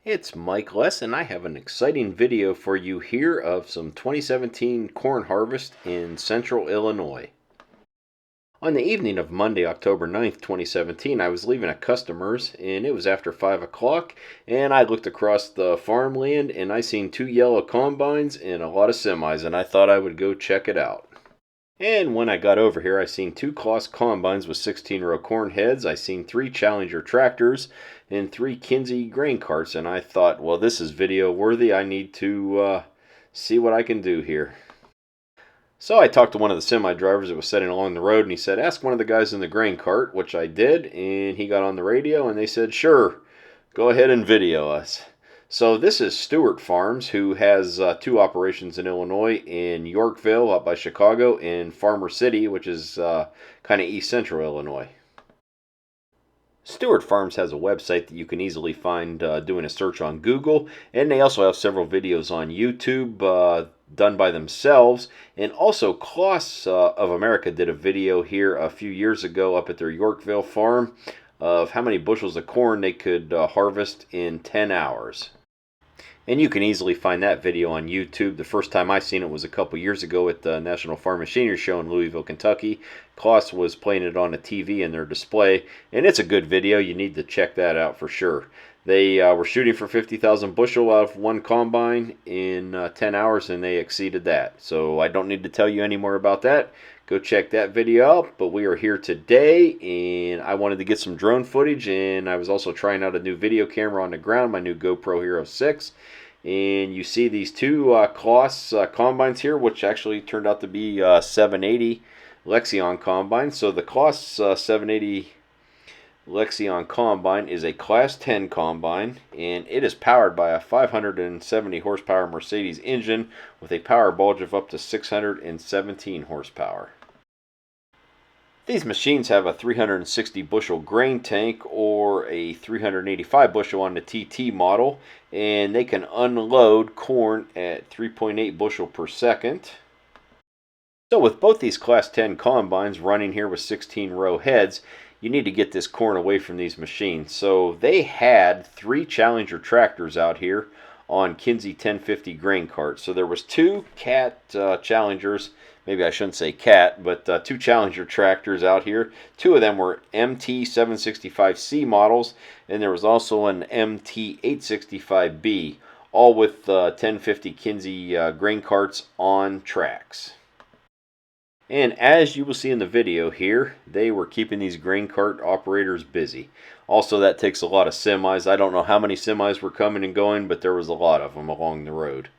It's Mike Less, and I have an exciting video for you here of some 2017 corn harvest in central Illinois. On the evening of Monday, October 9th, 2017, I was leaving a customer's, and it was after 5 o'clock, and I looked across the farmland, and I seen two yellow combines and a lot of semis, and I thought I would go check it out. And when I got over here, I seen two Claas combines with 16-row corn heads. I seen three Challenger tractors and three Kinze grain carts. And I thought, well, this is video worthy. I need to see what I can do here. So I talked to one of the semi drivers that was sitting along the road, and he said, ask one of the guys in the grain cart, which I did. And he got on the radio, and they said, sure, go ahead and video us. So this is Stewart Farms, who has two operations in Illinois, in Yorkville, up by Chicago, and Farmer City, which is kind of east central Illinois. Stewart Farms has a website that you can easily find doing a search on Google, and they also have several videos on YouTube done by themselves. And also Claas of America did a video here a few years ago up at their Yorkville farm of how many bushels of corn they could harvest in 10 hours. And you can easily find that video on YouTube. The first time I seen it was a couple years ago at the National Farm Machinery Show in Louisville, Kentucky. Claas was playing it on a TV in their display, and it's a good video. You need to check that out for sure. They were shooting for 50,000 bushel out of one combine in 10 hours, and they exceeded that. So I don't need to tell you any more about that. Go check that video out. But we are here today, and I wanted to get some drone footage, and I was also trying out a new video camera on the ground, my new GoPro Hero 6. And you see these two Claas combines here, which actually turned out to be 780 Lexion combines. So the Claas 780 Lexion combine is a Class 10 combine, and it is powered by a 570 horsepower Mercedes engine with a power bulge of up to 617 horsepower. These machines have a 360 bushel grain tank or a 385 bushel on the TT model, and they can unload corn at 3.8 bushel per second. So with both these Class 10 combines running here with 16 row heads, you need to get this corn away from these machines. So they had three Challenger tractors out here on Kinze 1050 grain carts. So there was two Cat Challengers, maybe I shouldn't say Cat, but two Challenger tractors out here. Two of them were MT 765C models, and there was also an MT 865B, all with 1050 Kinze grain carts on tracks. And as you will see in the video here, they were keeping these grain cart operators busy. Also, that takes a lot of semis. I don't know how many semis were coming and going, but there was a lot of them along the road.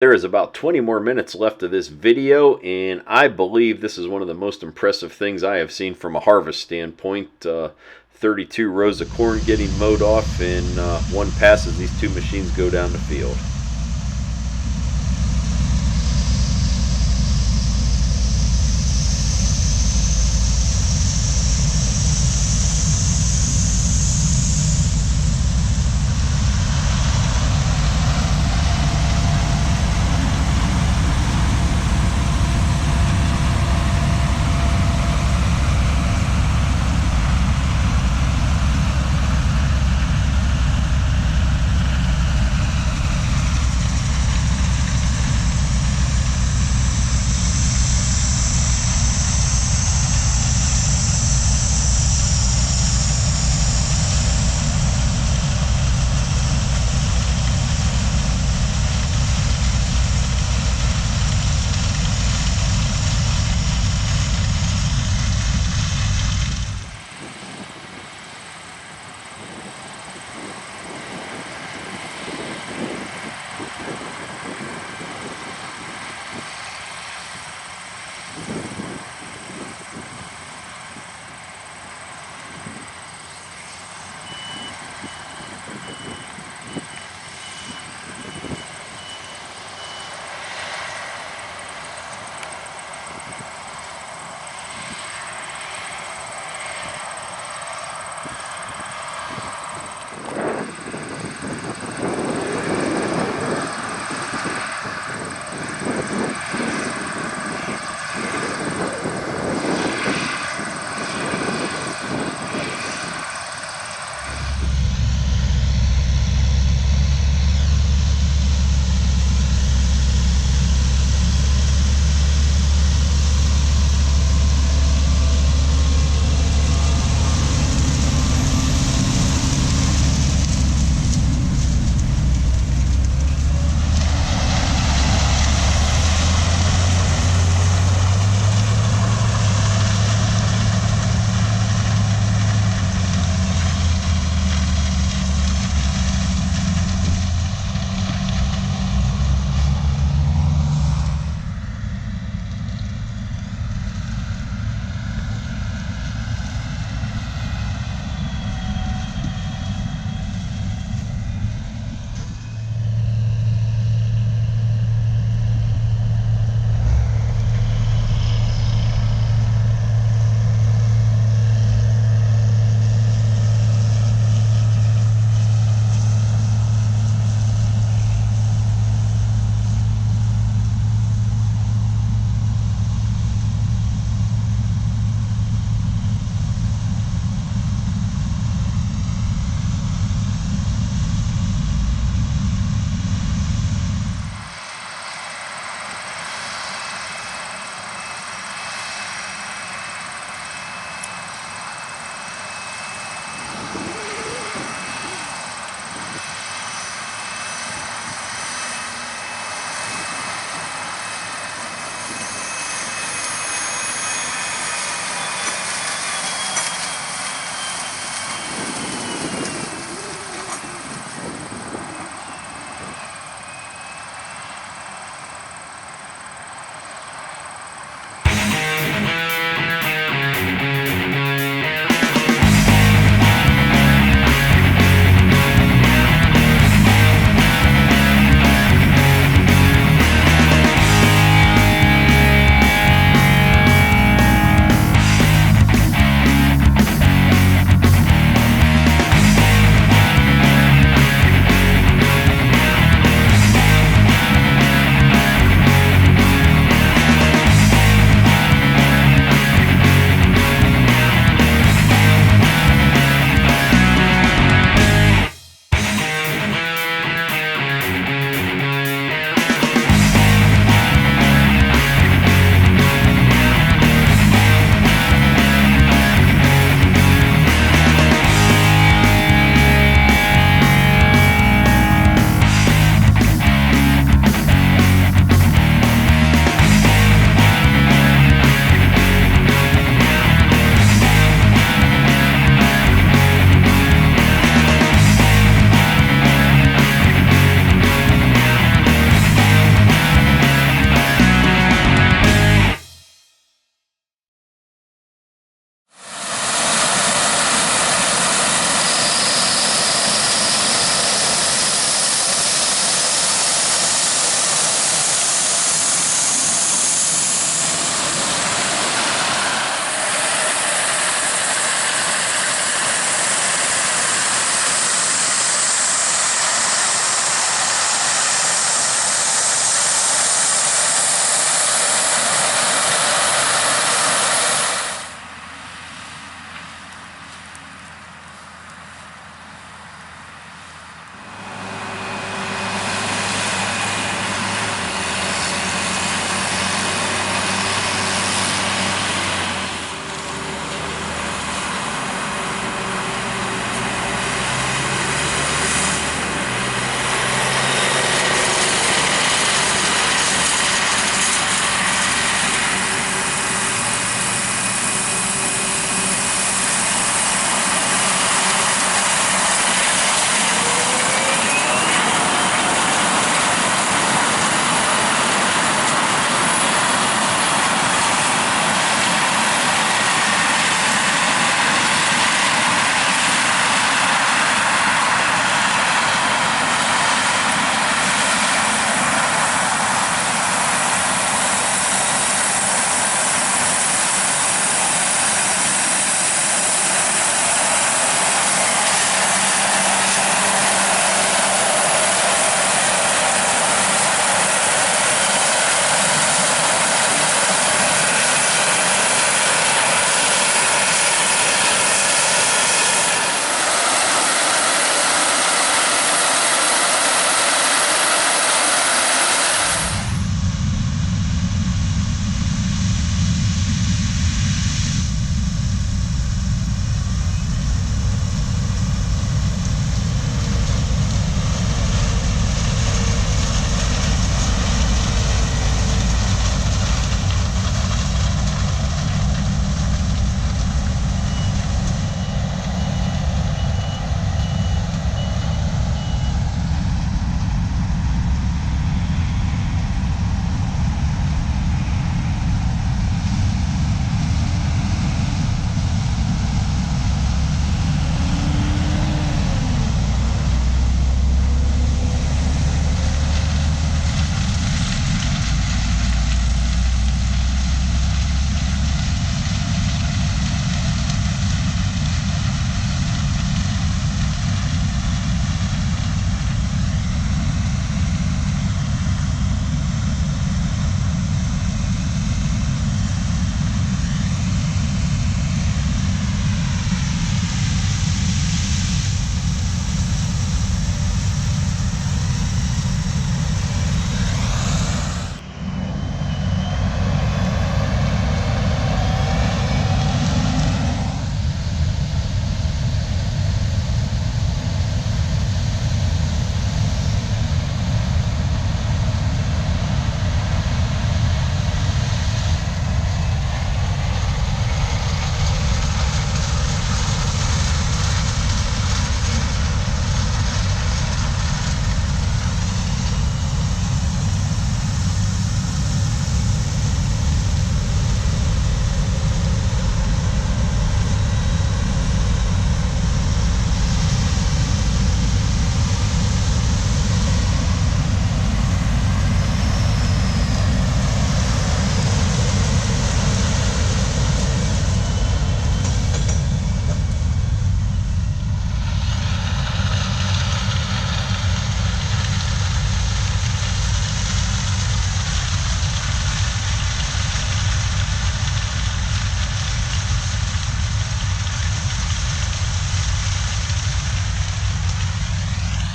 There is about 20 more minutes left of this video, and I believe this is one of the most impressive things I have seen from a harvest standpoint. 32 rows of corn getting mowed off in one pass as these two machines go down the field.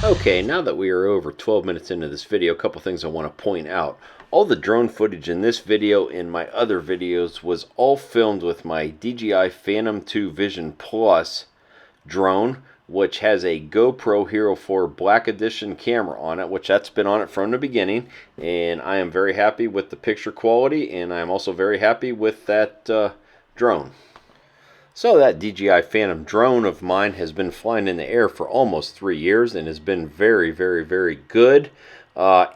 Okay, now that we are over 12 minutes into this video, a couple things I want to point out. All the drone footage in this video and my other videos was all filmed with my DJI Phantom 2 Vision Plus drone, which has a GoPro Hero 4 Black Edition camera on it, which that's been on it from the beginning, and I am very happy with the picture quality, and I'm also very happy with that drone. So that DJI Phantom drone of mine has been flying in the air for almost 3 years and has been very, very, very good.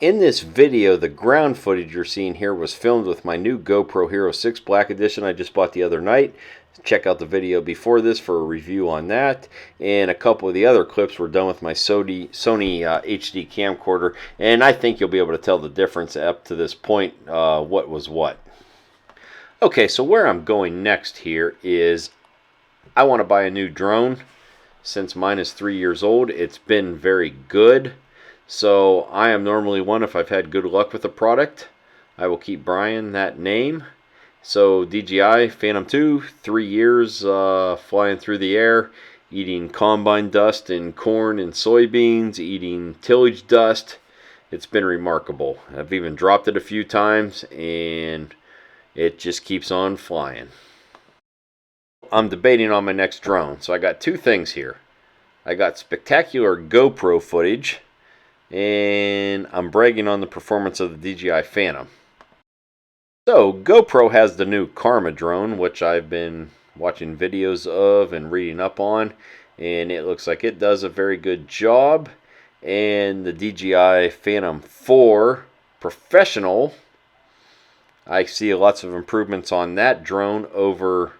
In this video, the ground footage you're seeing here was filmed with my new GoPro Hero 6 Black Edition I just bought the other night. Check out the video before this for a review on that. And a couple of the other clips were done with my Sony HD camcorder. And I think you'll be able to tell the difference up to this point, what was what. Okay, so where I'm going next here is I want to buy a new drone. Since mine is 3 years old, it's been very good. So I am normally one, if I've had good luck with a product, I will keep Brian that name. So DJI Phantom 2, 3 years flying through the air, eating combine dust and corn and soybeans, eating tillage dust. It's been remarkable. I've even dropped it a few times and it just keeps on flying. I'm debating on my next drone. So I got two things here. I got spectacular GoPro footage, and I'm bragging on the performance of the DJI Phantom. So GoPro has the new Karma drone, which I've been watching videos of and reading up on, and it looks like it does a very good job. And the DJI Phantom 4 Professional, I see lots of improvements on that drone over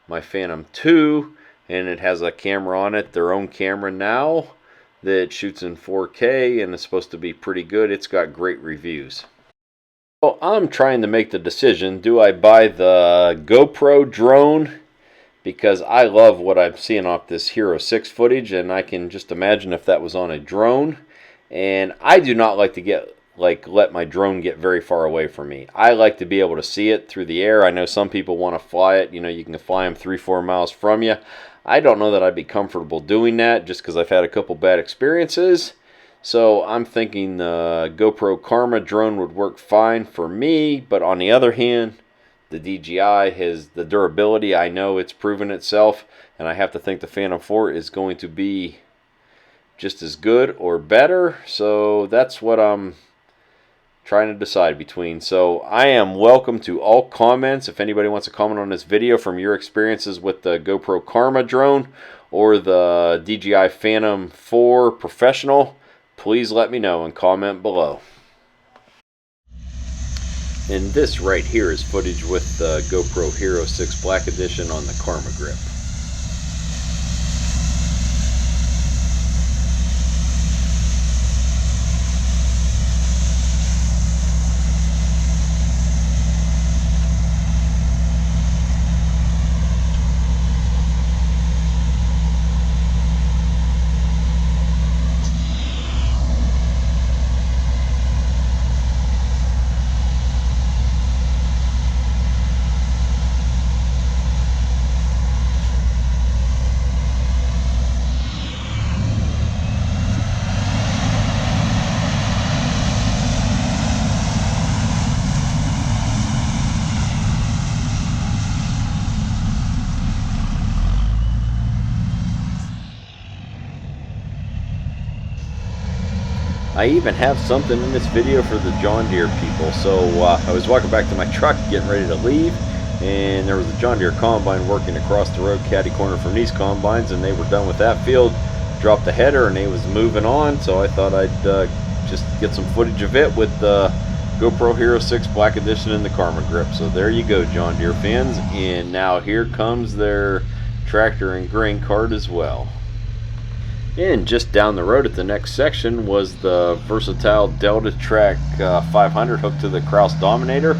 my Phantom 2, and it has a camera on it, their own camera now, that shoots in 4K and is supposed to be pretty good. It's got great reviews. Well, I'm trying to make the decision, do I buy the GoPro drone? Because I love what I'm seeing off this Hero 6 footage, and I can just imagine if that was on a drone. And I do not like to let my drone get very far away from me. I like to be able to see it through the air. I know some people want to fly it. You know, you can fly them 3-4 miles from you. I don't know that I'd be comfortable doing that just because I've had a couple bad experiences. So I'm thinking the GoPro Karma drone would work fine for me. But on the other hand, the DJI has the durability. I know it's proven itself. And I have to think the Phantom 4 is going to be just as good or better. So that's what I'm trying to decide between. So I am welcome to all comments. If anybody wants to comment on this video from your experiences with the GoPro Karma drone or the DJI Phantom 4 Professional, please let me know and comment below. And this right here is footage with the GoPro Hero 6 Black Edition on the Karma grip. I even have something in this video for the John Deere people. So I was walking back to my truck getting ready to leave, and there was a John Deere combine working across the road catty corner from these combines, and they were done with that field, dropped the header, and they was moving on. So I thought I'd just get some footage of it with the GoPro Hero 6 Black Edition and the Karma grip. So there you go, John Deere fans. And now here comes their tractor and grain cart as well. And just down the road at the next section was the versatile Delta Track 500 hooked to the Kraus Dominator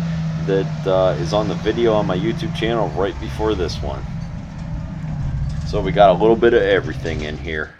that is on the video on my YouTube channel right before this one. So we got a little bit of everything in here.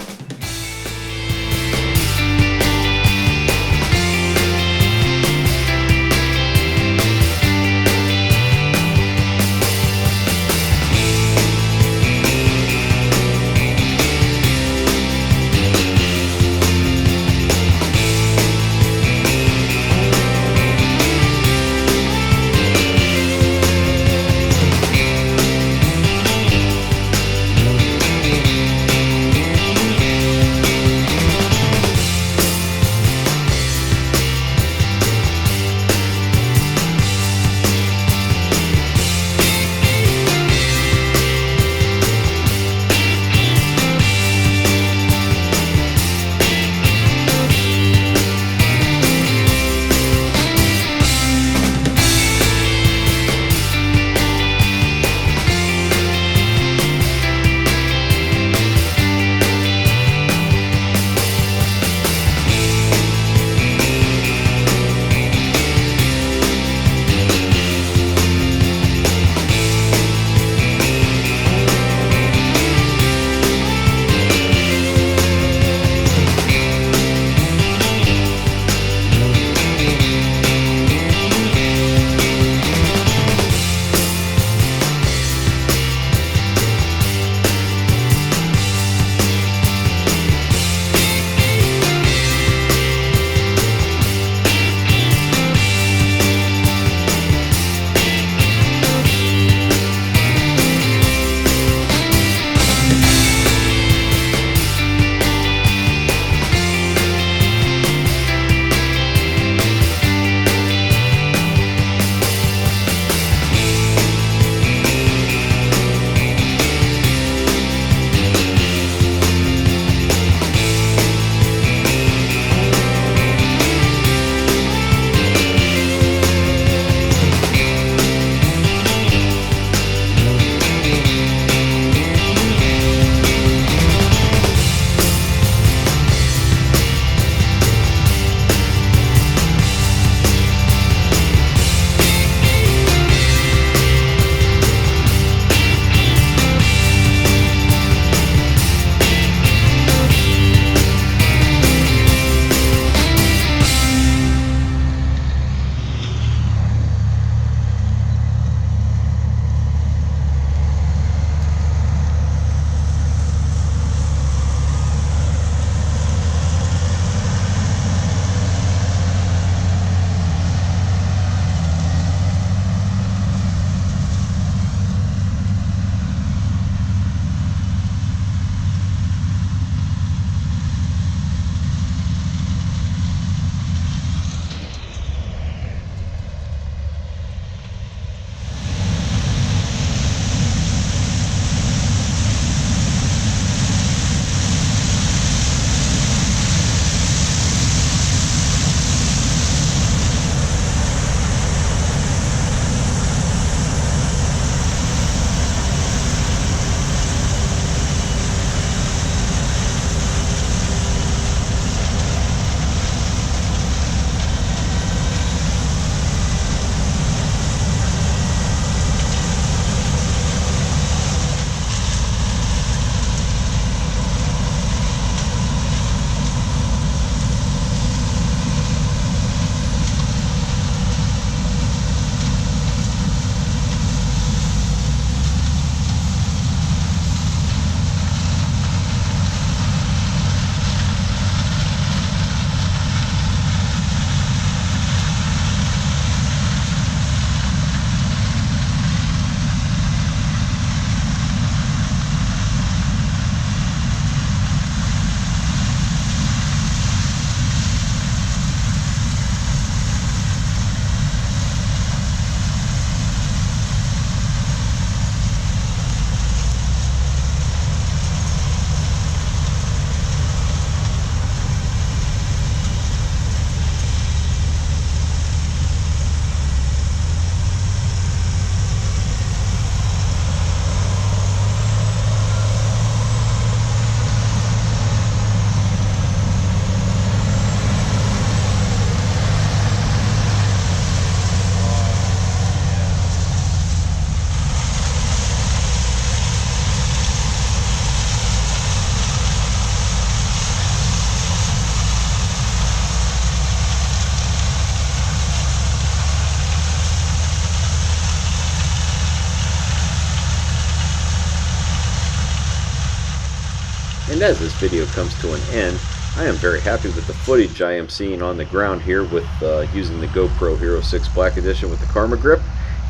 And as this video comes to an end, I am very happy with the footage I am seeing on the ground here with using the GoPro Hero 6 Black Edition with the Karma Grip,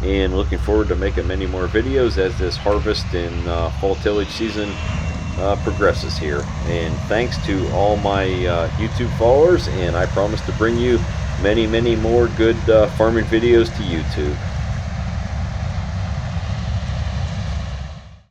and looking forward to making many more videos as this harvest and fall tillage season progresses here. And thanks to all my YouTube followers, and I promise to bring you many more good farming videos to YouTube.